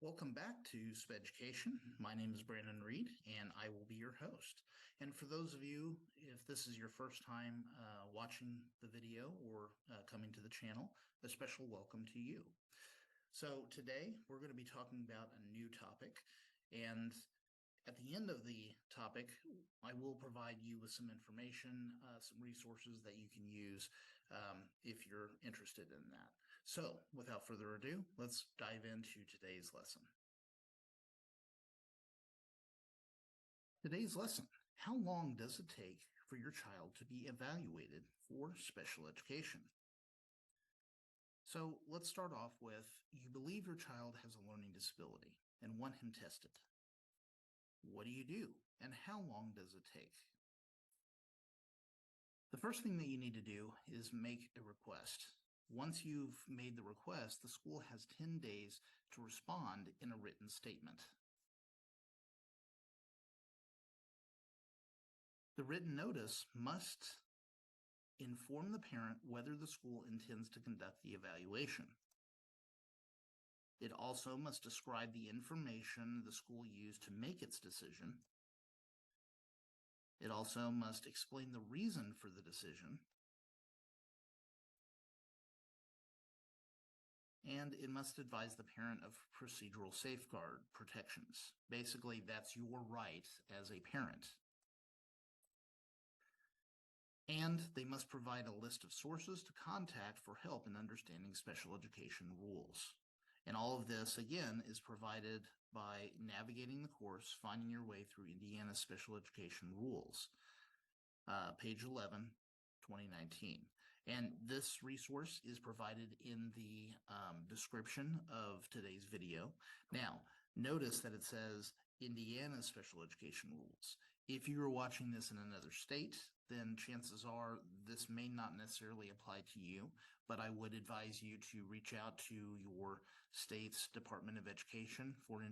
Welcome back to Speducation. My name is Brandon Reed, and I will be your host. And for those of you, if this is your first time watching the video or coming to the channel, a special welcome to you. So today we're going to be talking about a new topic, and at the end of the topic, I will provide you with some information, some resources that you can use if you're interested in that. So without further ado, let's dive into today's lesson. Today's lesson: how long does it take for your child to be evaluated for special education? So let's start off with, you believe your child has a learning disability and want him tested. What do? And how long does it take? The first thing that you need to do is make a request. Once you've made the request, the school has 10 days to respond in a written statement. The written notice must inform the parent whether the school intends to conduct the evaluation. It also must describe the information the school used to make its decision. It also must explain the reason for the decision. And it must advise the parent of procedural safeguard protections. Basically, that's your right as a parent. And they must provide a list of sources to contact for help in understanding special education rules. And all of this, again, is provided by navigating the course, finding your way through Indiana Special Education Rules, page 11, 2019. And this resource is provided in the description of today's video. Now, notice that it says Indiana Special Education Rules. If you are watching this in another state, then chances are this may not necessarily apply to you, but I would advise you to reach out to your state's Department of Education for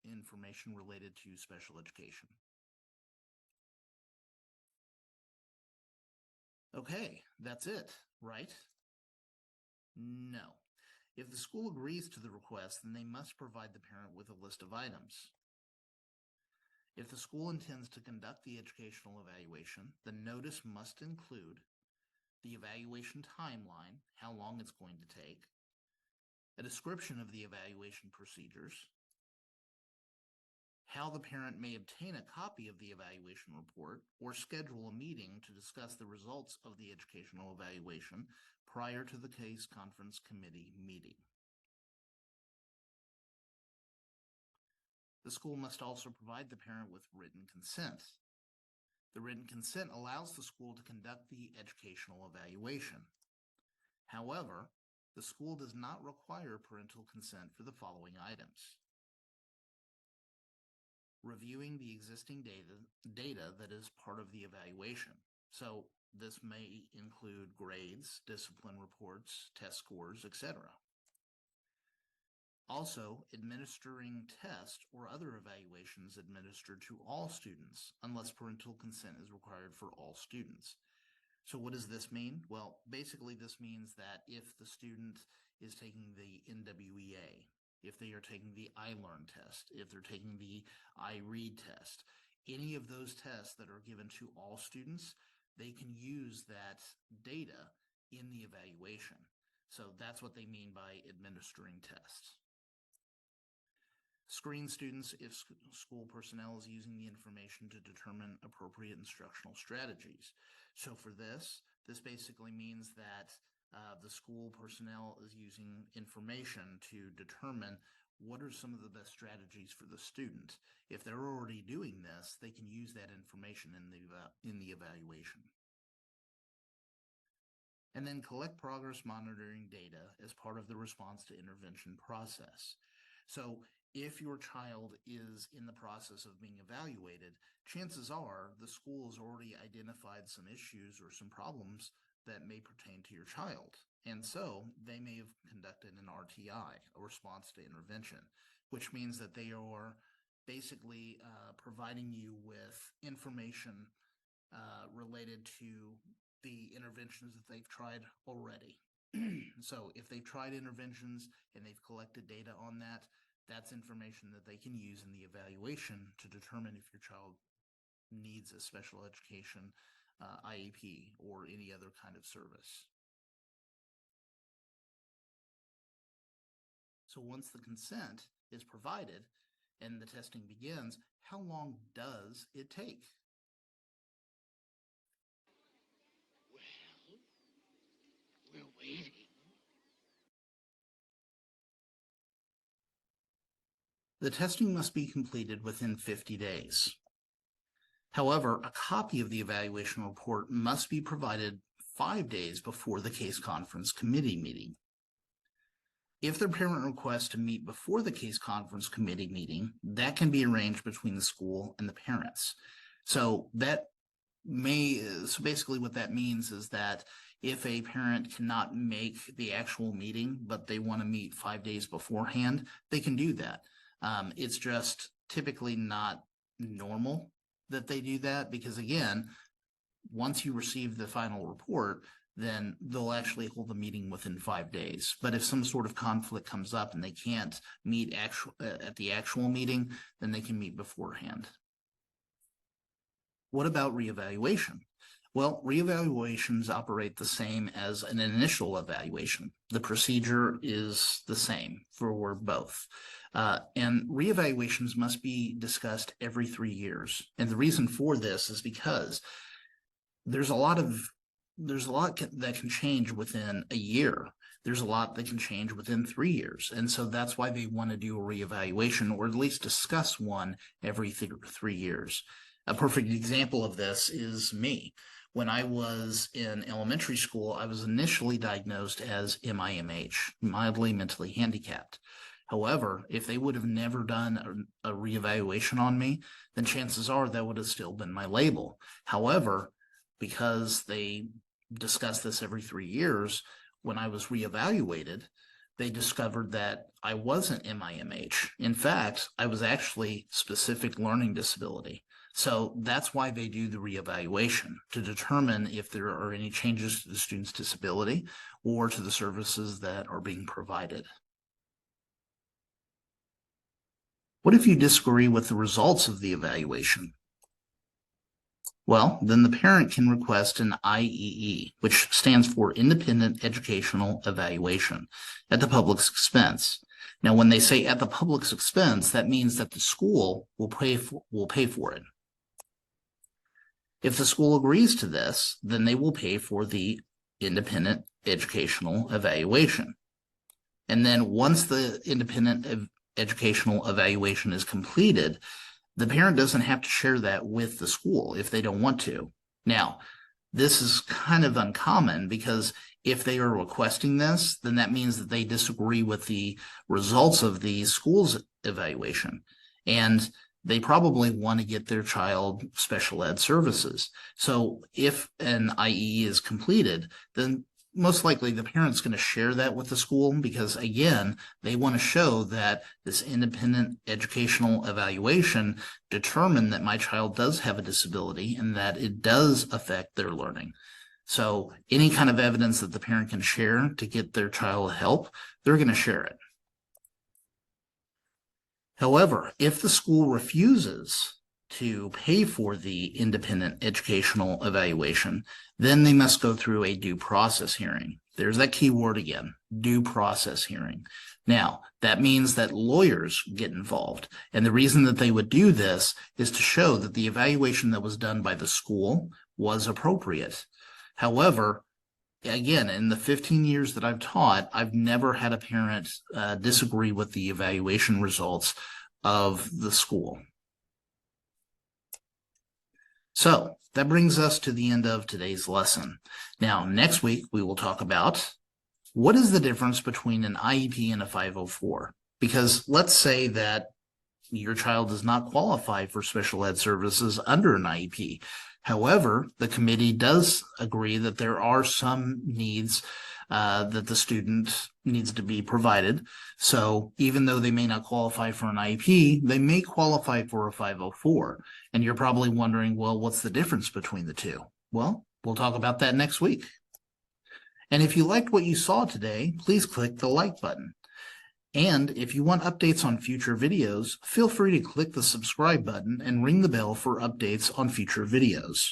information related to special education. Okay, that's it, right? No. If the school agrees to the request, then they must provide the parent with a list of items. If the school intends to conduct the educational evaluation, the notice must include the evaluation timeline, how long it's going to take, a description of the evaluation procedures, how the parent may obtain a copy of the evaluation report, or schedule a meeting to discuss the results of the educational evaluation prior to the case conference committee meeting. The school must also provide the parent with written consent. The written consent allows the school to conduct the educational evaluation. However, the school does not require parental consent for the following items: reviewing the existing data that is part of the evaluation. So this may include grades, discipline reports, test scores, etc. Also, administering tests or other evaluations administered to all students, unless parental consent is required for all students. So what does this mean? Well, basically this means that if the student is taking the NWEA, if they are taking the iLearn test, if they're taking the iRead test, any of those tests that are given to all students, they can use that data in the evaluation. So that's what they mean by administering tests. Screen students if school personnel is using the information to determine appropriate instructional strategies. So for this basically means that the school personnel is using information to determine what are some of the best strategies for the student. If they're already doing this, they can use that information in the evaluation. And then collect progress monitoring data as part of the response to intervention process. So if your child is in the process of being evaluated, chances are the school has already identified some issues or some problems that may pertain to your child. And so they may have conducted an RTI, a response to intervention, which means that they are basically providing you with information related to the interventions that they've tried already. So if they've tried interventions and they've collected data on that, That's information that they can use in the evaluation to determine if your child needs a special education IEP or any other kind of service. So once the consent is provided and the testing begins, how long does it take? Well, we're waiting. The testing must be completed within 50 days. However, a copy of the evaluation report must be provided 5 days before the case conference committee meeting. If the parent requests to meet before the case conference committee meeting, that can be arranged between the school and the parents. So basically what that means is that if a parent cannot make the actual meeting, but they want to meet 5 days beforehand, they can do that. It's just typically not normal that they do that because, again, once you receive the final report, then they'll actually hold the meeting within 5 days. But if some sort of conflict comes up and they can't meet at the actual meeting, then they can meet beforehand. What about reevaluation? Well, reevaluations operate the same as an initial evaluation. The procedure is the same for both. And reevaluations must be discussed every 3 years. And the reason for this is because there's a lot that can change within a year. There's a lot that can change within 3 years. And so that's why they want to do a reevaluation, or at least discuss one every 3 years. A perfect example of this is me. When I was in elementary school, I was initially diagnosed as MIMH, mildly mentally handicapped. However, if they would have never done a reevaluation on me, then chances are that would have still been my label. However, because they discuss this every 3 years, when I was reevaluated, they discovered that I wasn't MIMH. In fact, I was actually specific learning disability. So that's why they do the reevaluation, to determine if there are any changes to the student's disability or to the services that are being provided. What if you disagree with the results of the evaluation? Well, then the parent can request an IEE, which stands for Independent Educational Evaluation, at the public's expense. Now, when they say at the public's expense, that means that the school will pay for it. If the school agrees to this, then they will pay for the independent educational evaluation. And then once the independent educational evaluation is completed, the parent doesn't have to share that with the school if they don't want to. Now, this is kind of uncommon because if they are requesting this, then that means that they disagree with the results of the school's evaluation. And they probably want to get their child special ed services. So if an IE is completed, then most likely the parent's going to share that with the school because, again, they want to show that this independent educational evaluation determined that my child does have a disability and that it does affect their learning. So any kind of evidence that the parent can share to get their child help, they're going to share it. However, if the school refuses to pay for the independent educational evaluation, then they must go through a due process hearing. There's that key word again, due process hearing. Now, that means that lawyers get involved. And the reason that they would do this is to show that the evaluation that was done by the school was appropriate. However, again, in the 15 years that I've taught, I've never had a parent disagree with the evaluation results of the school. So that brings us to the end of today's lesson. Now, next week, we will talk about what is the difference between an IEP and a 504? Because let's say that your child does not qualify for special ed services under an IEP. However, the committee does agree that there are some needs that the student needs to be provided. So even though they may not qualify for an IEP, they may qualify for a 504. And you're probably wondering, well, what's the difference between the two? Well, we'll talk about that next week. And if you liked what you saw today, please click the like button. And if you want updates on future videos, feel free to click the subscribe button and ring the bell for updates on future videos.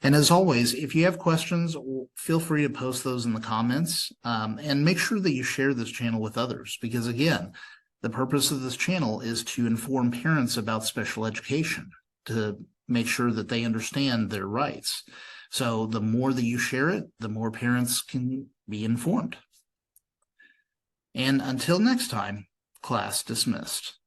And as always, if you have questions, feel free to post those in the comments, and make sure that you share this channel with others, because again, the purpose of this channel is to inform parents about special education, to make sure that they understand their rights. So the more that you share it, the more parents can be informed. And until next time, class dismissed.